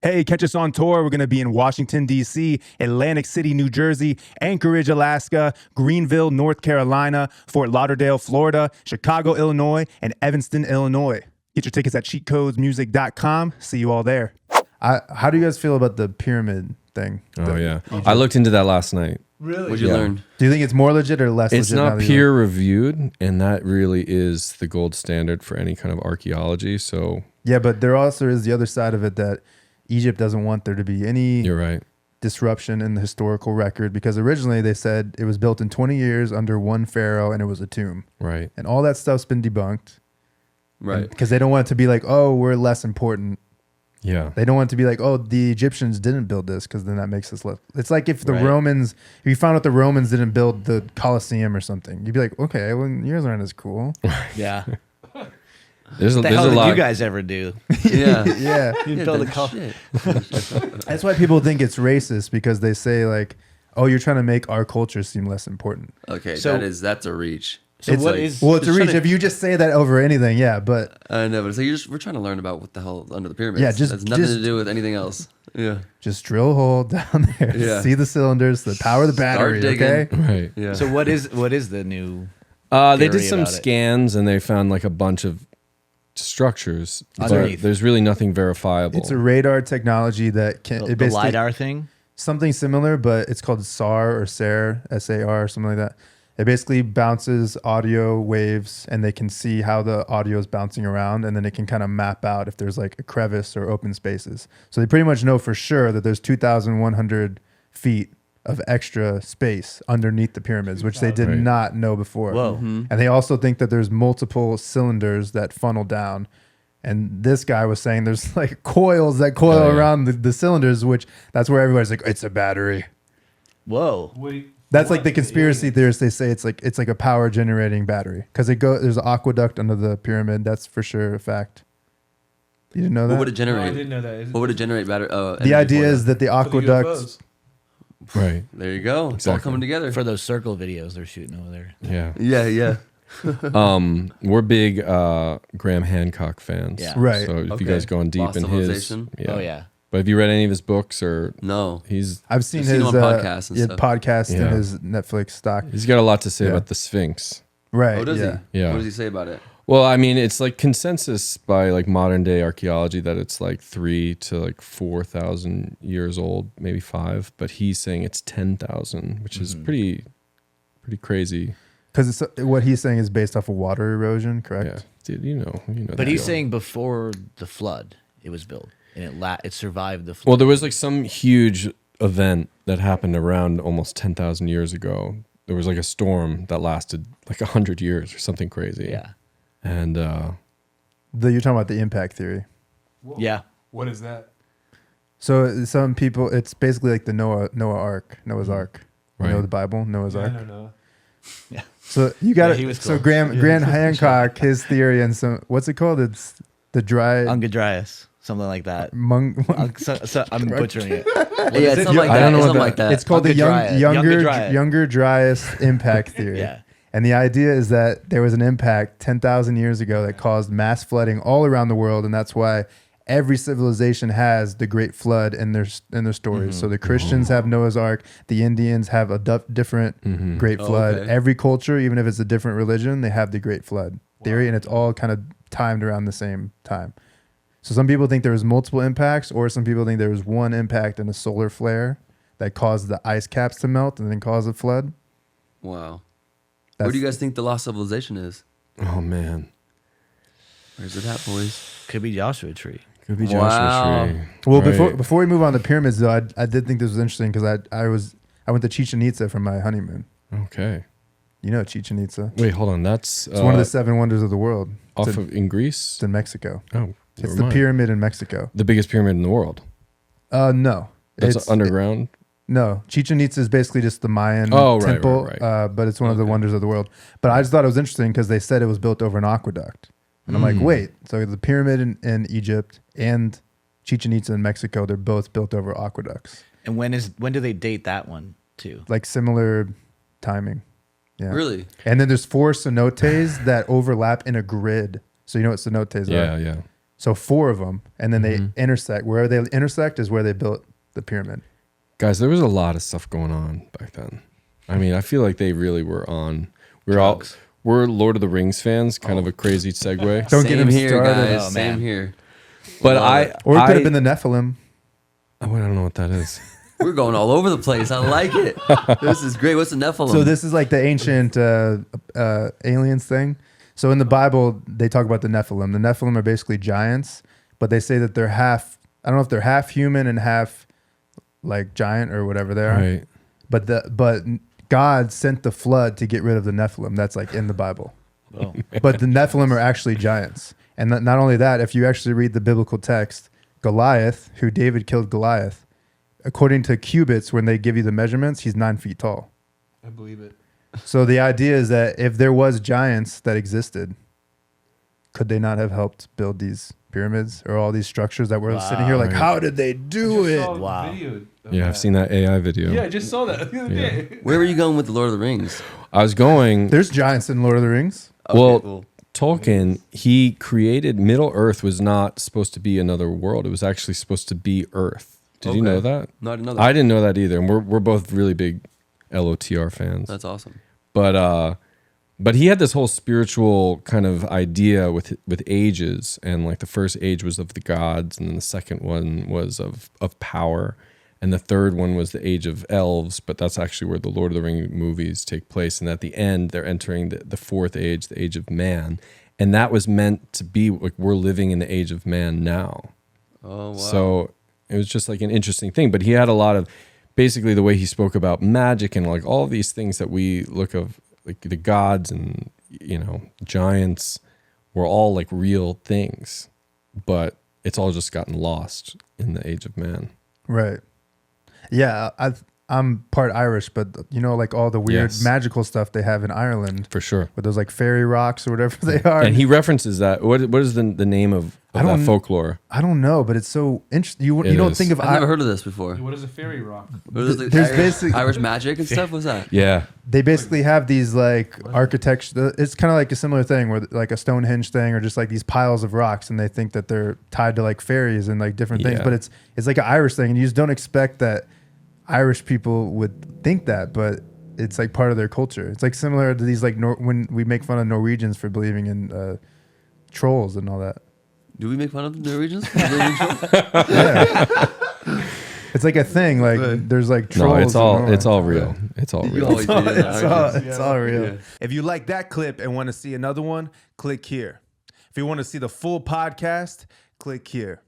Hey, catch us on tour. We're going to be in Washington, D.C., Atlantic City, New Jersey, Anchorage, Alaska, Greenville, North Carolina, Fort Lauderdale, Florida, Chicago, Illinois, and Evanston, Illinois. Get your tickets at cheatcodesmusic.com. See you all there. How do you guys feel about the pyramid thing? Oh, yeah. I looked into that last night. Really? What'd you learn? Do you think it's more legit or less legit? It's not peer reviewed, and that really is the gold standard for any kind of archaeology. So yeah, but there also is the other side of it that Egypt doesn't want there to be any disruption in the historical record, because originally they said it was built in 20 years under one pharaoh and it was a tomb. Right. And all that stuff's been debunked. Right. Because they don't want it to be like, oh, we're less important. Yeah. They don't want it to be like, oh, the Egyptians didn't build this, because then that makes us less. It's like if the Romans, if you found out the Romans didn't build the Colosseum or something, you'd be like, okay, well, yours aren't as cool. Yeah. There's what the hell did you guys ever do? Yeah. Yeah. You build a Colosseum. That's why people think it's racist, because they say like, oh, you're trying to make our culture seem less important. Okay, So- that's a reach. So It's what like- is? Well, it's a Just reach trying if you just say that over anything, yeah. But I know, but it's like we're trying to learn about what the hell under the pyramids. Yeah, just- has nothing just- to do with anything else. Yeah, just drill a hole down there, Yeah. see the cylinders, the power of the battery. digging. Okay. Right. yeah. So what is the new? They did theory some about it? scans and they found like a bunch of structures. But Underneath. there's really nothing verifiable. It's a radar technology that can The it basically LiDAR thing? something similar, but it's called SAR or SAR, SAR, or something like that. It basically bounces audio waves, and they can see how the audio is bouncing around, and then it can kind of map out if there's like a crevice or open spaces. So they pretty much know for sure that there's 2,100 feet of extra space underneath the pyramids, which they did Right. not know before. Whoa. And they also think that there's multiple cylinders that funnel down. And this guy was saying there's like coils that coil around the cylinders, which that's where everybody's like, it's a battery. Whoa. That's like the conspiracy theorists. They say it's like a power generating battery, because there's an aqueduct under the pyramid. That's for sure a fact. You didn't know that? What would it generate? No, I didn't know that. What would it generate? The idea is that the aqueducts. right. There you go. It's all Exactly. coming together. For those circle videos they're shooting over there. Yeah. Yeah. We're big Graham Hancock fans. Yeah. Right. So if Okay. you guys going deep Lost in his, Civilization? Oh yeah. But have you read any of his books or No. he's I've seen I've his seen him on podcasts and yeah, stuff. podcast Yeah. and his Netflix stock. he's got a lot to say Yeah. about the Sphinx. Right. Oh, does yeah. he? Yeah. What does he say about it? Well, I mean, it's like consensus by like modern day archaeology that it's like 3,000 to like 4,000 years old, maybe 5. But he's saying it's 10,000, which is pretty crazy. Because what he's saying is based off of water erosion, correct? Yeah, dude, you know. But that he's deal. saying before the flood it was built and it survived the flood. Well, there was like some huge event that happened around almost 10,000 years ago. There was like a storm that lasted like 100 years or something crazy. Yeah. And You're talking about the impact theory. Yeah. What is that? So some people, it's basically like the Noah's Ark. You Right. know the Bible, Noah's I Ark. don't know. So you got Yeah, it. he was So cool. Graham Hancock, his theory, and some what's it called? It's the dry Ungadrias, something like that. I'm butchering it. Yeah, it's something like I that. don't know It's what something that- like that. It's called the Younger Dryas. younger driest impact theory. Yeah. And the idea is that there was an impact 10,000 years ago that caused mass flooding all around the world, and that's why every civilization has the Great Flood in their stories. So the Christians have Noah's Ark, the Indians have a different Great Flood. okay. Every culture, even if it's a different religion, they have the Great Flood theory, and it's all kind of timed around the same time. So some people think there was multiple impacts, or some people think there was one impact and a solar flare that caused the ice caps to melt and then cause a flood. Wow. Where do you guys think the lost civilization is? oh man, Where's it at, boys? Could be Joshua Tree. could be Wow. Joshua Tree. Well, Right. before we move on to pyramids, though, I did think this was interesting because I went to Chichen Itza for my honeymoon. Okay. You know Chichen Itza. Wait, hold on. That's It's one of the 7 wonders of the world. off It's in Greece. It's in Mexico. Oh, It's never the mind. pyramid in Mexico. The biggest pyramid in the world. No. That's underground. No, Chichen Itza is basically just the Mayan Oh, right, temple, right. but it's one of the wonders of the world. But I just thought it was interesting because they said it was built over an aqueduct. And I'm like, wait, so the pyramid in Egypt and Chichen Itza in Mexico, they're both built over aqueducts. And when do they date that one too? Like similar timing. Yeah. Really? And then there's 4 cenotes that overlap in a grid. So you know what cenotes Yeah, are? yeah. So 4 of them, and then they intersect. Where they intersect is where they built the pyramid. Guys, there was a lot of stuff going on back then. I mean, I feel like they really were on. We're Lord of the Rings fans. Kind of a crazy segue. Don't get Same him here, started. guys. Oh, Same man. here. But Or it could have been the Nephilim. I don't know what that is. We're going all over the place. I like it. This is great. What's the Nephilim? So this is like the ancient aliens thing. So in the Bible, they talk about the Nephilim. The Nephilim are basically giants, but they say that they're half. I don't know if they're half human and half like giant or whatever they are. Right. But God sent the flood to get rid of the Nephilim. That's like in the Bible. Oh. But the Nephilim are actually giants. And not only that, if you actually read the biblical text, Goliath, who David killed Goliath, according to cubits, when they give you the measurements, he's 9 feet tall. I believe it. So the idea is that if there was giants that existed, could they not have helped build these pyramids or all these structures that we're sitting here like, Right. how did they do it? Wow. Yeah, I've seen that AI video. Yeah, I just saw that the other day. Where were you going with the Lord of the Rings? I was going. There's giants in Lord of the Rings. Well, Tolkien, he created Middle Earth was not supposed to be another world. It was actually supposed to be Earth. Did you know that? No, I didn't know that. I didn't know that either. And we're both really big LOTR fans. That's awesome. But he had this whole spiritual kind of idea with ages, and like the first age was of the gods, and then the second one was of power, and the third one was the age of elves. But that's actually where the Lord of the Rings movies take place, and at the end they're entering the fourth age, the age of man, and that was meant to be like we're living in the age of man now. Oh, wow. So it was just like an interesting thing. But he had a lot of basically the way he spoke about magic and like all of these things that we look of. Like the gods and, giants were all like real things, but it's all just gotten lost in the age of man. Right. Yeah, I'm part Irish, but like all the weird Yes. magical stuff they have in Ireland For sure. with those like fairy rocks or whatever they are. And he references that. What is the name of that folklore? I don't know, but it's so interesting. You It don't is. think of I've never heard of this before. What is a fairy rock? What is it, There's Irish, basic- Irish magic and stuff? What's that? Yeah. They basically have these like architecture. It's kind of like a similar thing where like a Stonehenge thing or just like these piles of rocks, and they think that they're tied to like fairies and like different things. Yeah. But it's like an Irish thing, and you just don't expect that Irish people would think that, but it's like part of their culture. It's like similar to these like when we make fun of Norwegians for believing in trolls and all that. Do we make fun of the Norwegians? Yeah. It's like a thing. Like there's like trolls. No, and it's all real. It's all You real. always do that. It's all real. Yeah. If you like that clip and want to see another one, click here. If you want to see the full podcast, click here.